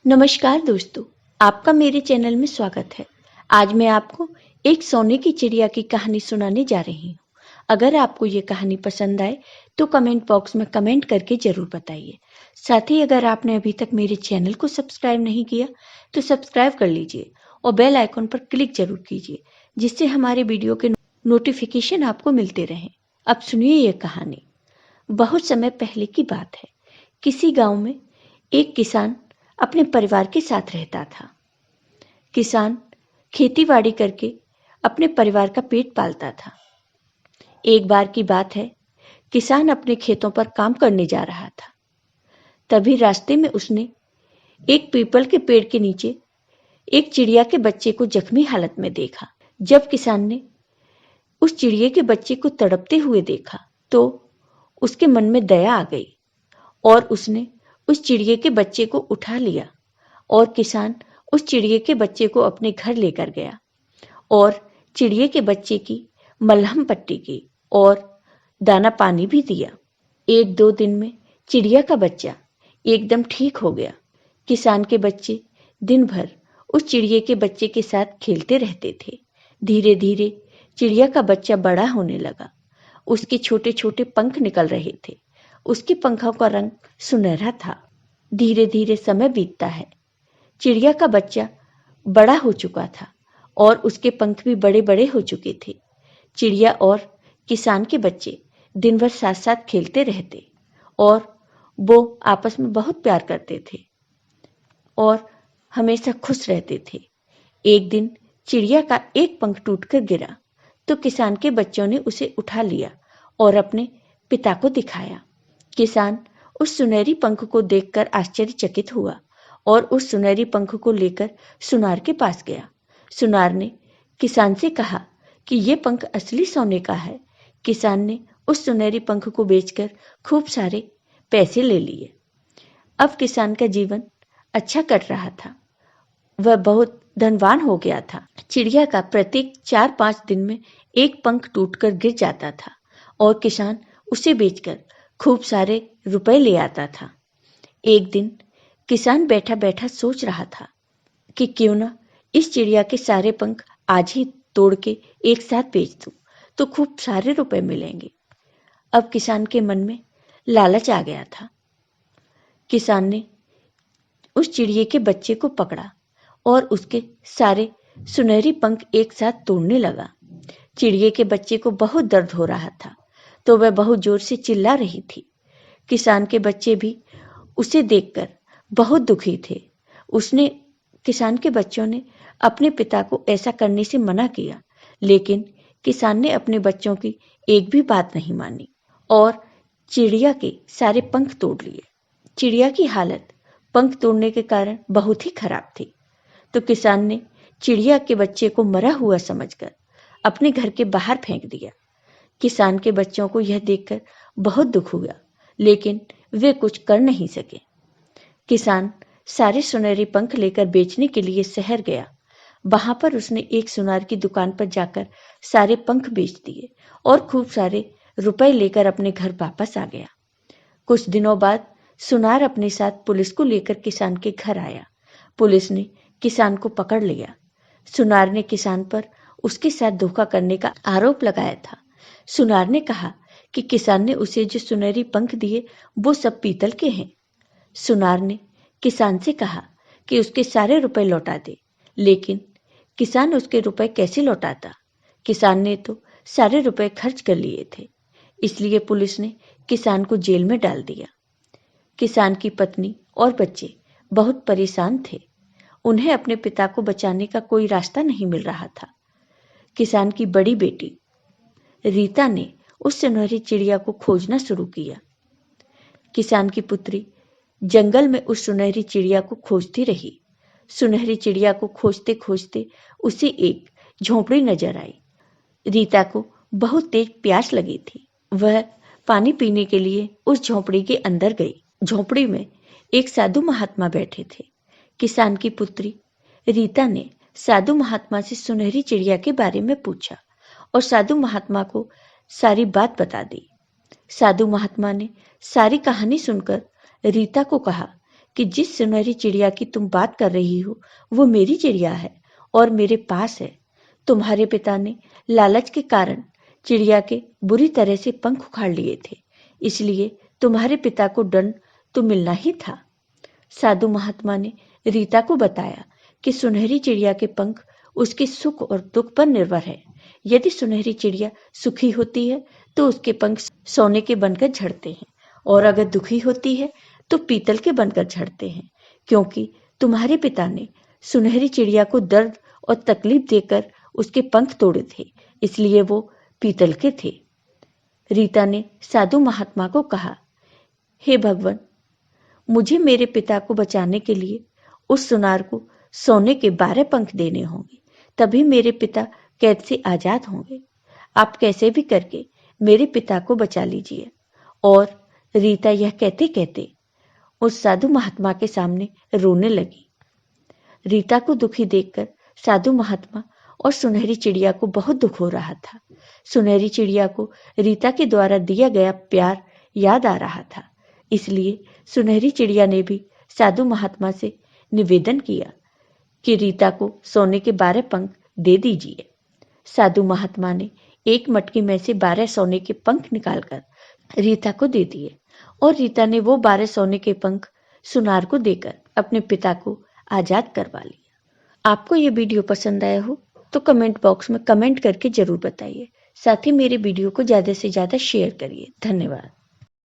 नमस्कार दोस्तों, आपका मेरे चैनल में स्वागत है। आज मैं आपको एक सोने की चिड़िया की कहानी सुनाने जा रही हूँ। अगर आपको ये कहानी पसंद आए तो कमेंट बॉक्स में कमेंट करके जरूर बताइए। साथ ही अगर आपने अभी तक मेरे चैनल को सब्सक्राइब नहीं किया तो सब्सक्राइब कर लीजिए और बेल आइकन पर क्लिक जरूर कीजिए, जिससे हमारे वीडियो के नोटिफिकेशन आपको मिलते रहें। अब सुनिए ये कहानी। बहुत समय पहले की बात है। किसी गांव में एक किसान अपने परिवार के साथ रहता था। किसान खेतीबाड़ी करके अपने परिवार का पेट पालता था। एक बार की बात है, किसान अपने खेतों पर काम करने जा रहा था। तभी रास्ते में उसने एक पीपल के पेड़ के नीचे एक चिड़िया के बच्चे को जख्मी हालत में देखा। जब किसान ने उस चिड़िया के बच्चे को तड़पते हुए देखा तो उसके मन में दया आ गई और उसने उस चिड़िया के बच्चे को उठा लिया और किसान उस चिड़िया के बच्चे को अपने घर लेकर गया और चिड़िया के बच्चे की मलहम पट्टी की और दाना पानी भी दिया। 1-2 दिन में चिड़िया का बच्चा एकदम ठीक हो गया। किसान के बच्चे दिन भर उस चिड़िया के बच्चे के साथ खेलते रहते थे। धीरे धीरे चिड़िया का बच्चा बड़ा होने लगा। उसके छोटे छोटे पंख निकल रहे थे। उसके पंखों का रंग सुनहरा था। धीरे धीरे समय बीतता है। चिड़िया का बच्चा बड़ा हो चुका था और उसके पंख भी बड़े बड़े हो चुके थे। चिड़िया और किसान के बच्चे दिन भर साथ साथ खेलते रहते और वो आपस में बहुत प्यार करते थे और हमेशा खुश रहते थे। एक दिन चिड़िया का एक पंख टूटकर गिरा तो किसान के बच्चों ने उसे उठा लिया और अपने पिता को दिखाया। किसान उस सुनहरी पंख को देखकर आश्चर्यचकित हुआ और उस सुनहरी पंख को लेकर सुनार के पास गया। सुनार ने किसान से कहा कि ये पंख असली सोने का है। किसान ने उस सुनहरी पंख को बेचकर खूब सारे पैसे ले लिए। अब किसान का जीवन अच्छा कट रहा था। वह बहुत धनवान हो गया था। चिड़िया का प्रत्येक 4-5 दिन में एक पंख टूटकर गिर जाता था और किसान उसे बेचकर खूब सारे रुपए ले आता था। एक दिन किसान बैठा बैठा सोच रहा था कि क्यों ना इस चिड़िया के सारे पंख आज ही तोड़ के एक साथ बेच दूं तो खूब सारे रुपए मिलेंगे। अब किसान के मन में लालच आ गया था। किसान ने उस चिड़िया के बच्चे को पकड़ा और उसके सारे सुनहरी पंख एक साथ तोड़ने लगा। चिड़िया के बच्चे को बहुत दर्द हो रहा था तो वह बहुत जोर से चिल्ला रही थी। किसान के बच्चे भी उसे देखकर बहुत दुखी थे। उसने किसान के बच्चों ने अपने पिता को ऐसा करने से मना किया, लेकिन किसान ने अपने बच्चों की एक भी बात नहीं मानी और चिड़िया के सारे पंख तोड़ लिए। चिड़िया की हालत पंख तोड़ने के कारण बहुत ही खराब थी, तो किसान ने चिड़िया के बच्चे को मरा हुआ समझकर अपने घर के बाहर फेंक दिया। किसान के बच्चों को यह देखकर बहुत दुख हुआ, लेकिन वे कुछ कर नहीं सके। किसान सारे सुनहरी पंख लेकर बेचने के लिए शहर गया। वहां पर उसने एक सुनार की दुकान पर जाकर सारे पंख बेच दिए और खूब सारे रुपए लेकर अपने घर वापस आ गया। कुछ दिनों बाद सुनार अपने साथ पुलिस को लेकर किसान के घर आया। पुलिस ने किसान को पकड़ लिया। सुनार ने किसान पर उसके साथ धोखा करने का आरोप लगाया था। सुनार ने कहा कि किसान ने उसे जो सुनहरी पंख दिए वो सब पीतल के हैं। सुनार ने किसान से कहा कि उसके सारे रुपए लौटा दे, लेकिन किसान उसके रुपए कैसे लौटाता? किसान ने तो सारे रुपए खर्च कर लिए थे। इसलिए पुलिस ने किसान को जेल में डाल दिया। किसान की पत्नी और बच्चे बहुत परेशान थे। उन्हें अपने पिता को बचाने का कोई रास्ता नहीं मिल रहा था। किसान की बड़ी बेटी रीता ने उस सुनहरी चिड़िया को खोजना शुरू किया। किसान की पुत्री जंगल में उस सुनहरी चिड़िया को खोजती रही। सुनहरी चिड़िया को खोजते खोजते उसे एक झोंपड़ी नजर आई। रीता को बहुत तेज प्यास लगी थी। वह पानी पीने के लिए उस झोंपड़ी के अंदर गई। झोंपड़ी में एक साधु महात्मा बैठे थे। किसान की पुत्री रीता ने साधु महात्मा से सुनहरी चिड़िया के बारे में पूछा और साधु महात्मा को सारी बात बता दी। साधु महात्मा ने सारी कहानी सुनकर रीता को कहा कि जिस सुनहरी चिड़िया की तुम बात कर रही हो वो मेरी चिड़िया है और मेरे पास है। तुम्हारे पिता ने लालच के कारण चिड़िया के बुरी तरह से पंख उखाड़ लिए थे, इसलिए तुम्हारे पिता को दंड तो मिलना ही था। साधु महात्मा ने रीता को बताया कि सुनहरी चिड़िया के पंख उसके सुख और दुख पर निर्भर है। यदि सुनहरी चिड़िया सुखी होती है तो उसके पंख सोने के बनकर झड़ते हैं, और अगर दुखी होती है तो पीतल के बनकर झड़ते हैं, क्योंकि तुम्हारे पिता ने सुनहरी चिड़िया को दर्द और तकलीफ देकर उसके पंख तोड़े थे, इसलिए वो पीतल के थे। रीता ने साधु महात्मा को कहा, हे भगवान, मुझे मेरे पिता को बचाने के लिए उस सुनार को सोने के 12 पंख देने होंगे, तभी मेरे पिता कैद से आजाद होंगे। आप कैसे भी करके मेरे पिता को बचा लीजिए। और रीता यह कहते कहते उस साधु महात्मा के सामने रोने लगी। रीता को दुखी देखकर साधु महात्मा और सुनहरी चिड़िया को बहुत दुख हो रहा था। सुनहरी चिड़िया को रीता के द्वारा दिया गया प्यार याद आ रहा था, इसलिए सुनहरी चिड़िया ने भी साधु महात्मा से निवेदन किया कि रीता को सोने के 12 पंख दे दीजिए। साधु महात्मा ने एक मटकी में से 12 सोने के पंख निकालकर रीता को दे दिए, और रीता ने वो 12 सोने के पंख सुनार को देकर अपने पिता को आजाद करवा लिया। आपको ये वीडियो पसंद आया हो तो कमेंट बॉक्स में कमेंट करके जरूर बताइए। साथ ही मेरे वीडियो को ज़्यादा से ज़्यादा शेयर करिए। धन्यवाद।